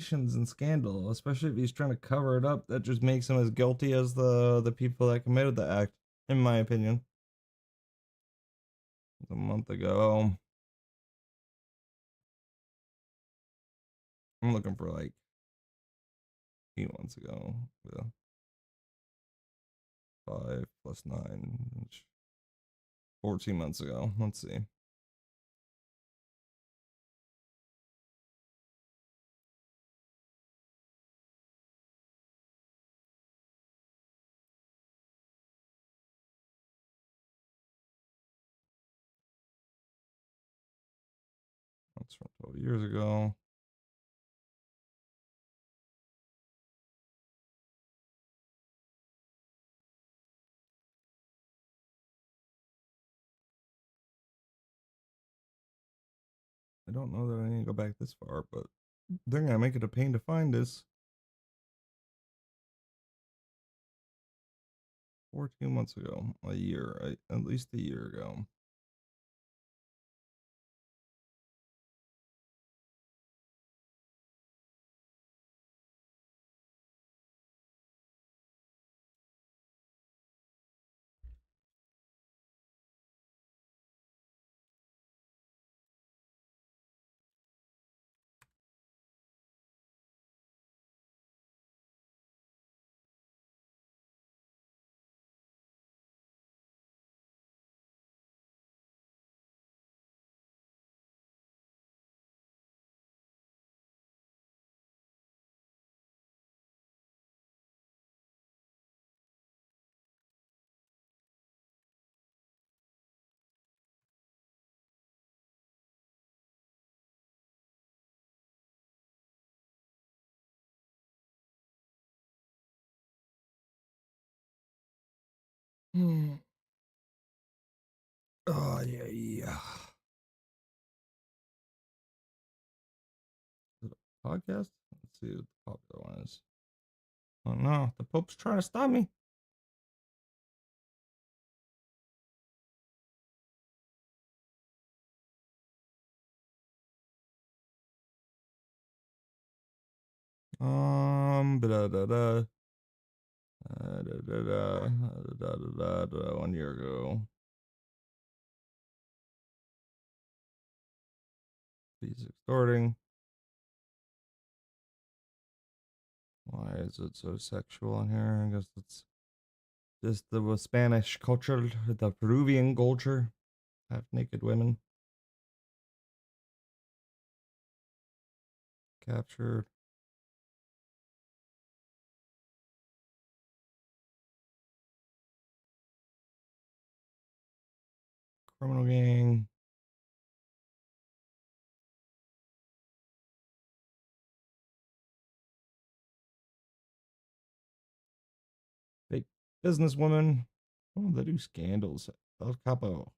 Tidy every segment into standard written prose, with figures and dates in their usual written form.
allegations and scandal, especially if he's trying to cover it up. That just makes him as guilty as the people that committed the act, in my opinion. A month ago, I'm looking for like 8 months ago. Yeah. 5 plus 9, 14 months ago. Let's see. That's from 12 years ago. I don't know that I need to go back this far, but they're gonna make it a pain to find this. 14 months ago, a year, at least a year ago. Hmm. Oh yeah, yeah. Is it a podcast? Let's see what the popular one is. Oh no, the Pope's trying to stop me. Da da da. 1 year ago. He's extorting. Why is it so sexual in here? I guess it's just the Spanish culture, the Peruvian culture. Half naked women captured. Criminal gang. Fake businesswoman. Oh, they do scandals. El Capo.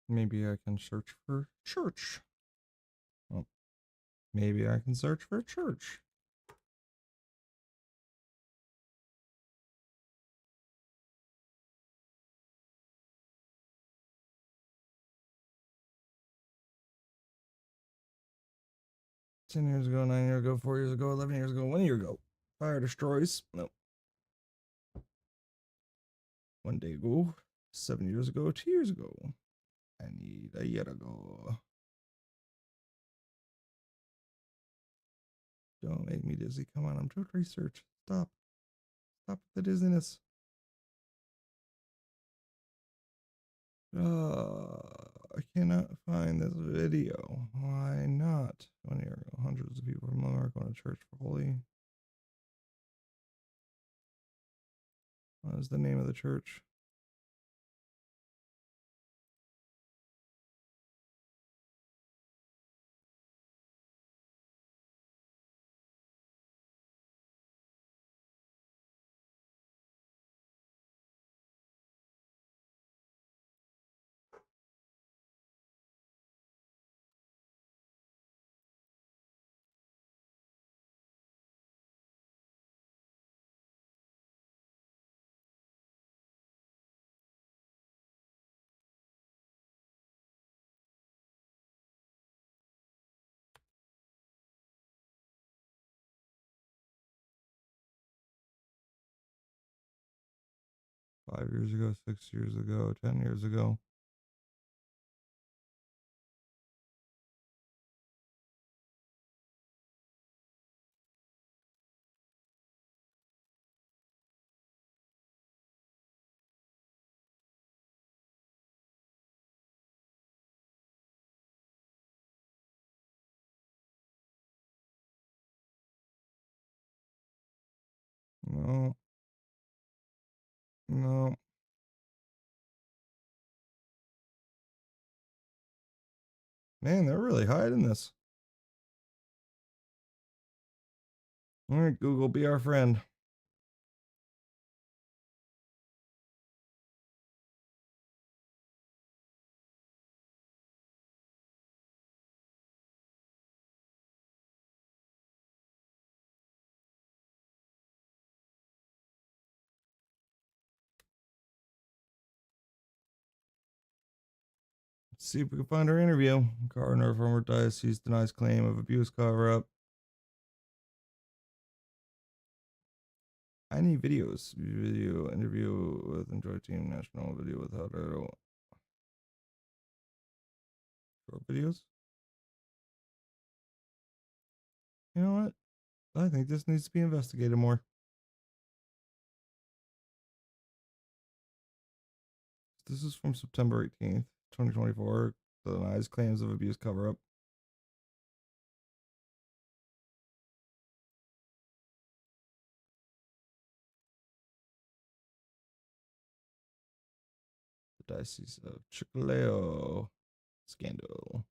Maybe I can search for church. Oh, maybe I can search for church. Ten years ago, 9 years ago, 4 years ago, 11 years ago, 1 year ago. Fire destroys. Nope. 1 day ago. 7 years ago. 2 years ago. I need a year ago. Don't make me dizzy. Come on, I'm doing research. Stop. Stop the dizziness. I cannot find this video. Why not? 1 year ago, hundreds of people from America going to church for holy. What is the name of the church? 5 years ago, 6 years ago, 10 years ago. No, no. Man, they're really hiding this. All right, Google, be our friend. Let's see if we can find our interview. Cardinal former diocese denies claim of abuse cover up. I need videos. Video interview with Enjoy Team National video without short videos. You know what? I think this needs to be investigated more. This is from September 18th, 2024. Denies claims of abuse cover up. The Diocese of Chicaleo scandal.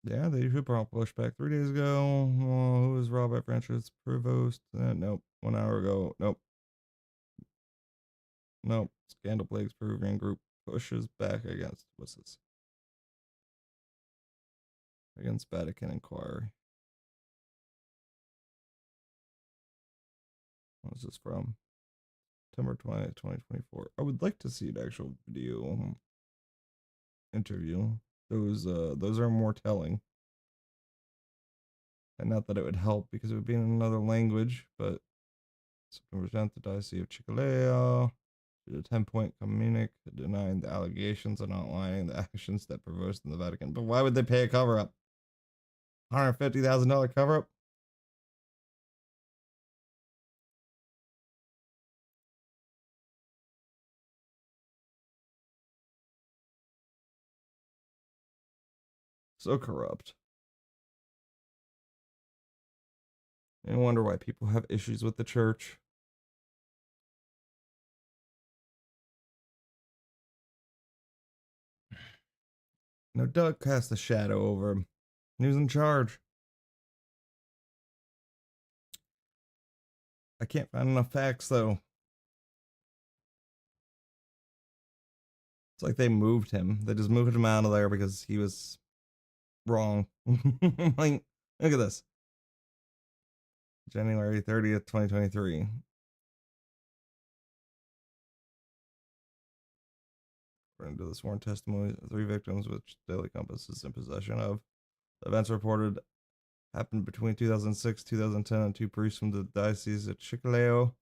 Yeah, they should push back 3 days ago. Oh, who is Robert Prevost? Nope. 1 hour ago. Nope. Nope. Scandal plagues Peruvian group pushes back against what's this? Against Vatican inquiry. What is this from? September 20th, 2024. I would like to see an actual video interview. Those are more telling. And not that it would help because it would be in another language, but September 10th, the Diocese of Chicaleo did a 10-point communique denying the allegations and outlining the actions that Prevost in the Vatican. But why would they pay a cover up? $150,000 cover up? So corrupt. I wonder why people have issues with the church. No, Doug cast a shadow over him. He was in charge. I can't find enough facts though. It's like they moved him. They just moved him out of there because he was wrong. Like, look at this. January 30th, 2023. According to the sworn testimony, 3 victims, which Daily Compass is in possession of. The events reported happened between 2006 2010, and 2 priests from the Diocese of Chicaleo,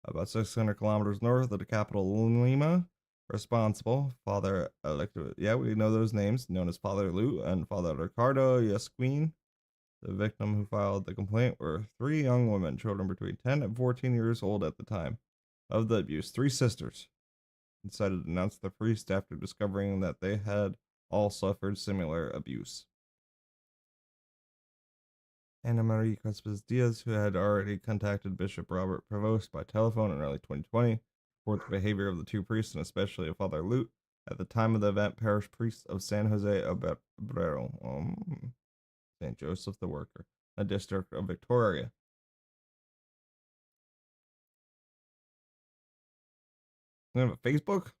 about 600 kilometers north of the capital Lima, responsible. Father Electo, yeah, we know those names, known as Father Lou and Father Ricardo Yasquin. The victim who filed the complaint were 3 young women, children between 10 and 14 years old at the time of the abuse. 3 sisters decided to denounce the priest after discovering that they had all suffered similar abuse. Ana Maria Cespedes Diaz, who had already contacted Bishop Robert Prevost by telephone in early 2020, reported the behavior of the 2 priests and especially of Father Lute, at the time of the event, parish priest of San Jose Obrero, St. Joseph the Worker, a district of Victoria. They have a Facebook?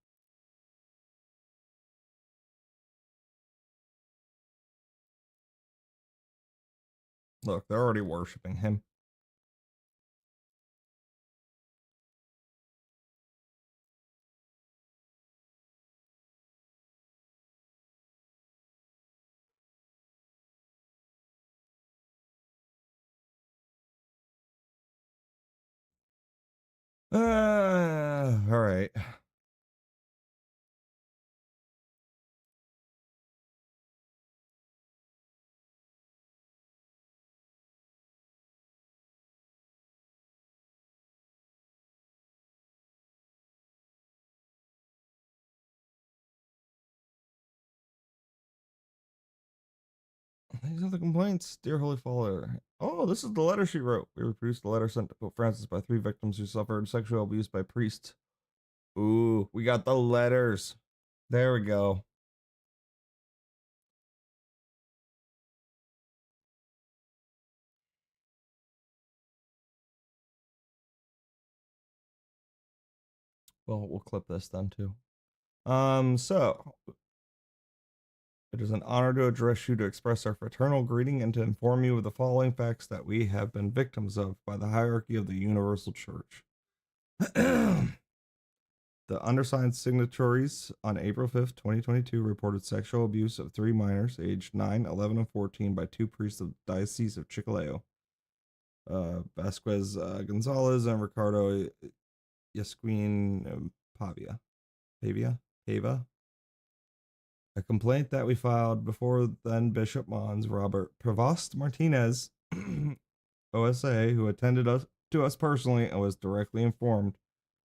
Look, they're already worshiping him. All right. These are the complaints, dear Holy Father. Oh, this is the letter she wrote. We reproduced the letter sent to Pope Francis by 3 victims who suffered sexual abuse by priests. Ooh, we got the letters. There we go. Well, we'll clip this then too. So it is an honor to address you to express our fraternal greeting and to inform you of the following facts that we have been victims of by the hierarchy of the Universal Church. The undersigned signatories on April 5th, 2022 reported sexual abuse of 3 minors aged 9, 11, and 14 by 2 priests of the Diocese of Chiclayo, Vasquez Gonzalez and Ricardo Yasquin Pavia. A complaint that we filed before then Bishop Mons Robert Prevost Martinez, OSA, who attended to us personally and was directly informed.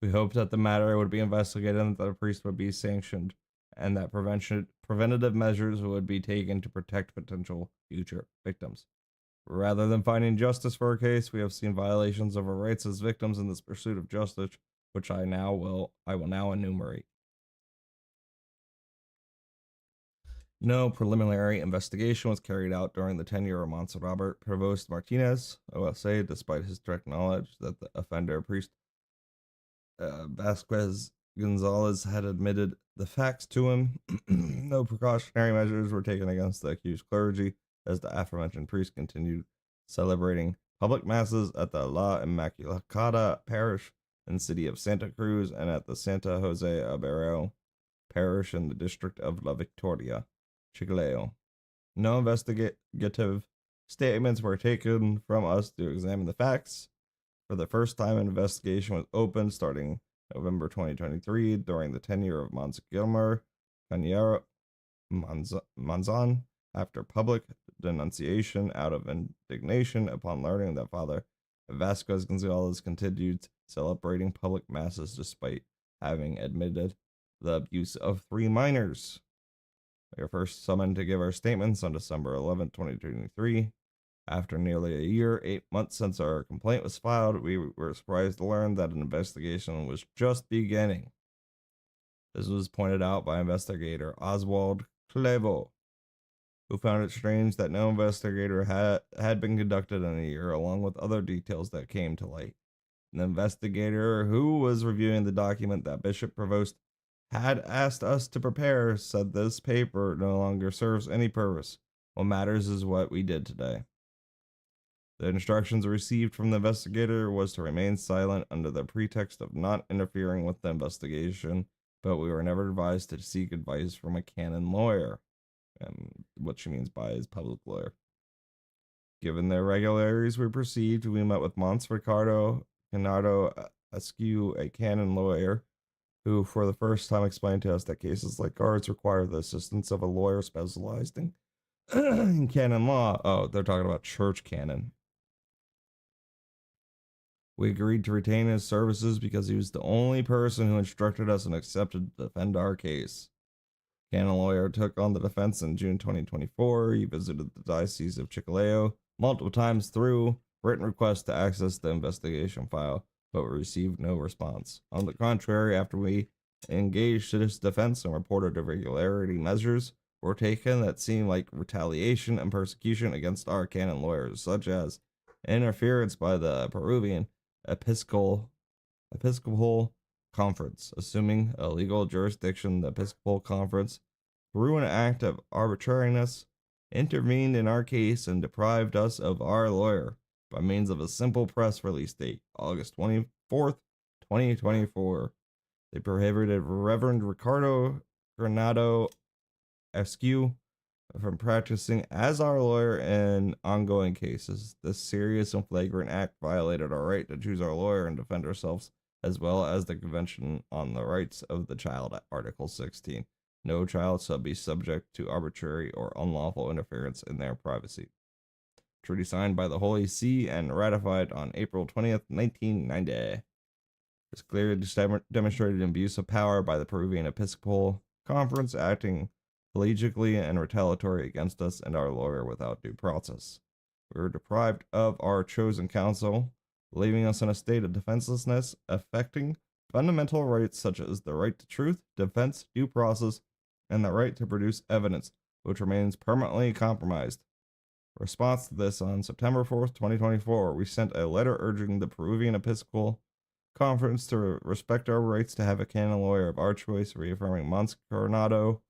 We hoped that the matter would be investigated and that a priest would be sanctioned and that preventative measures would be taken to protect potential future victims. Rather than finding justice for our case, we have seen violations of our rights as victims in this pursuit of justice, which I will now enumerate. No preliminary investigation was carried out during the tenure of Mons Robert Prevost Martinez, OSA, despite his direct knowledge that the offender priest Vasquez Gonzalez had admitted the facts to him. No precautionary measures were taken against the accused clergy, as the aforementioned priest continued celebrating public masses at the La Immaculada parish in the city of Santa Cruz and at the Santa Jose Abero parish in the district of La Victoria, Chiclayo. No investigative statements were taken from us to examine the facts. For the first time, an investigation was opened starting November 2023 during the tenure of Mons Gilmer Cañero Monzon after public denunciation out of indignation upon learning that Father Vasquez Gonzalez continued celebrating public masses despite having admitted the abuse of 3 minors. We were first summoned to give our statements on December 11th, 2023. After nearly a year, 8 months since our complaint was filed, we were surprised to learn that an investigation was just beginning. This was pointed out by investigator Oswald Clevo, who found it strange that no investigator had been conducted in a year, along with other details that came to light. An investigator who was reviewing the document that Bishop Prevost had asked us to prepare said this paper no longer serves any purpose. What matters is what we did today. The instructions received from the investigator was to remain silent under the pretext of not interfering with the investigation, but we were never advised to seek advice from a canon lawyer. And what she means by is public lawyer. Given the irregularities we perceived, we met with Mons Ricardo Canardo Askew, a canon lawyer, who for the first time explained to us that cases like ours require the assistance of a lawyer specialized in, in canon law. Oh, they're talking about church canon. We agreed to retain his services because he was the only person who instructed us and accepted to defend our case. Canon lawyer took on the defense in June 2024. He visited the Diocese of Chiclayo multiple times through written requests to access the investigation file, but received no response. On the contrary, after we engaged his defense and reported irregularity measures were taken that seemed like retaliation and persecution against our canon lawyers, such as interference by the Peruvian Episcopal Conference, assuming a legal jurisdiction. The Episcopal Conference, through an act of arbitrariness, intervened in our case and deprived us of our lawyer by means of a simple press release date, August 24th, 2024. They prohibited Reverend Ricardo Granado Eskew from practicing as our lawyer in ongoing cases. This serious and flagrant act violated our right to choose our lawyer and defend ourselves as well as the Convention on the Rights of the Child at Article 16. No child shall be subject to arbitrary or unlawful interference in their privacy. Treaty signed by the Holy See and ratified on April 20th, 1990. This clearly demonstrated abuse of power by the Peruvian Episcopal Conference, acting collegially and retaliatory against us and our lawyer without due process. We were deprived of our chosen counsel, leaving us in a state of defenselessness, affecting fundamental rights such as the right to truth, defense, due process, and the right to produce evidence, which remains permanently compromised. In response to this, on September 4th, 2024, we sent a letter urging the Peruvian Episcopal Conference to respect our rights to have a canon lawyer of our choice, reaffirming Mons Coronado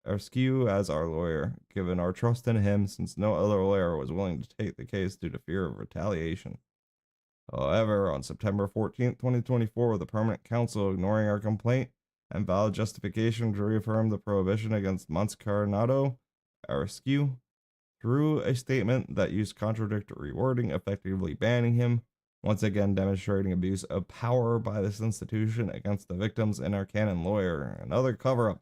Askew as our lawyer, given our trust in him since no other lawyer was willing to take the case due to fear of retaliation. However, on September 14th, 2024, the Permanent Council, ignoring our complaint and valid justification to reaffirm the prohibition against Mons Coronado Askew, drew a statement that used contradictory wording, effectively banning him, once again demonstrating abuse of power by this institution against the victims and our canon lawyer. Another cover-up.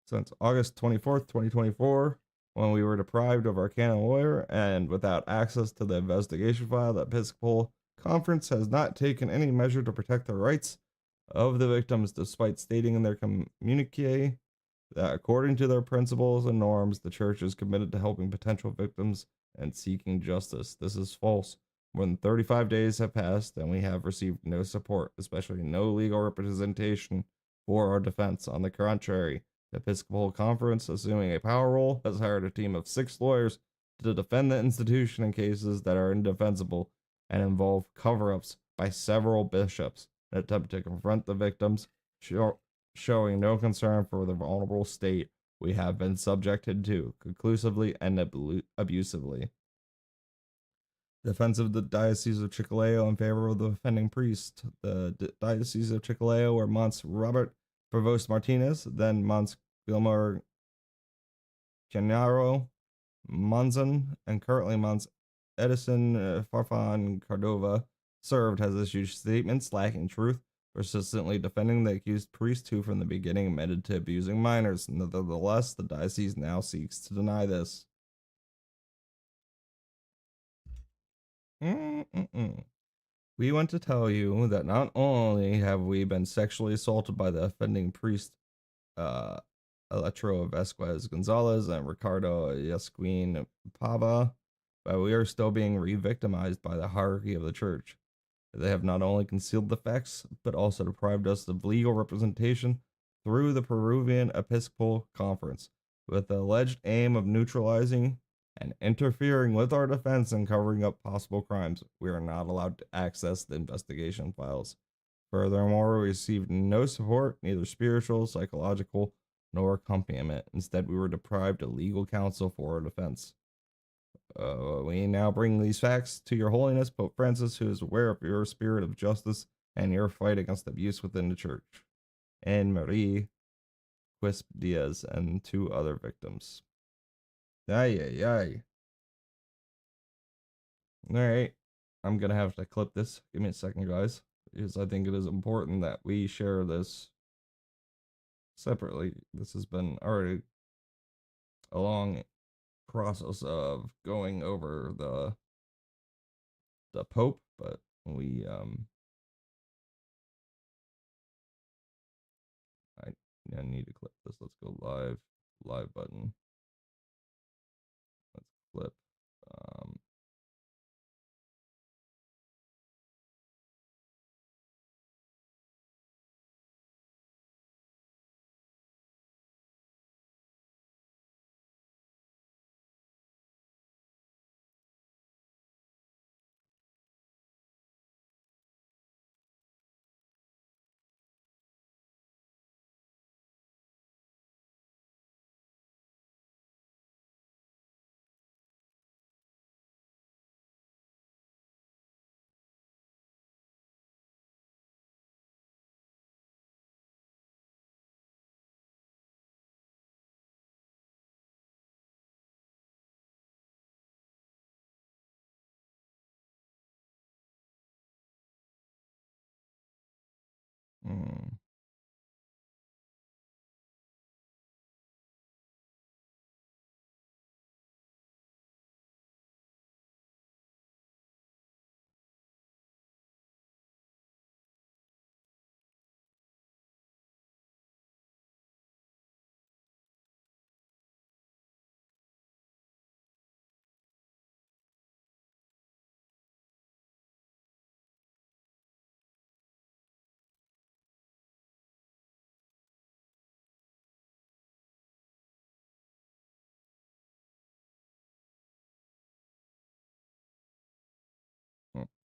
Since August 24th, 2024, when we were deprived of our canon lawyer and without access to the investigation file, the Episcopal Conference has not taken any measure to protect the rights of the victims, despite stating in their communique that according to their principles and norms, the church is committed to helping potential victims and seeking justice. This is false. More than 35 days have passed, and we have received no support, especially no legal representation for our defense. On the contrary, the Episcopal Conference, assuming a power role, has hired a team of 6 lawyers to defend the institution in cases that are indefensible and involve cover-ups by several bishops in an attempt to confront the victims, showing no concern for the vulnerable state we have been subjected to, conclusively and abusively. Defense of the Diocese of Chiclayo in favor of the offending priest. The Diocese of Chiclayo, where Mons Robert Prevost Martinez, then Mons Gilmar Gennaro Monzon, and currently Mons Edison Farfan Cordova, served, has issued statements lacking truth, persistently defending the accused priest who from the beginning admitted to abusing minors. Nevertheless, the diocese now seeks to deny this. We want to tell you that not only have we been sexually assaulted by the offending priest, Electro Vasquez Gonzalez and Ricardo Yasquin Pava, but we are still being re-victimized by the hierarchy of the church. They have not only concealed the facts, but also deprived us of legal representation through the Peruvian Episcopal Conference, with the alleged aim of neutralizing and interfering with our defense and covering up possible crimes. We are not allowed to access the investigation files. Furthermore, we received no support, neither spiritual, psychological, nor accompaniment. Instead, we were deprived of legal counsel for our defense. We now bring these facts to your holiness, Pope Francis, who is aware of your spirit of justice and your fight against abuse within the church. And Marie Quisp Diaz and 2 other victims. Ay. Alright, I'm gonna have to clip this. Give me a second, guys, because I think it is important that we share this separately. This has been already a long process of going over the Pope, but we I need to clip this. Let's go live button. Let's clip. Hmm.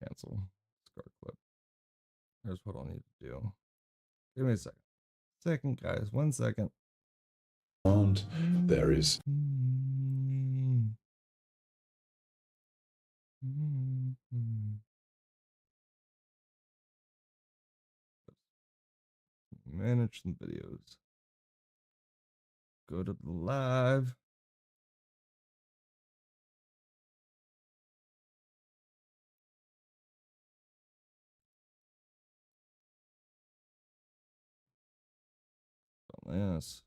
Cancel. Scar clip. Here's what I'll need to do. Give me a second. Second, guys. 1 second. And there is Manage some videos. Go to the live. On this.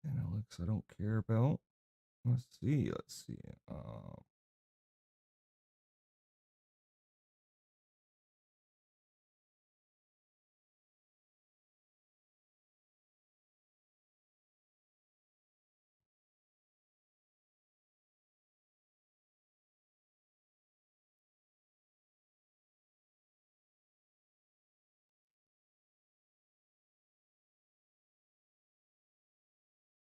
Analytics I don't care about. Let's see.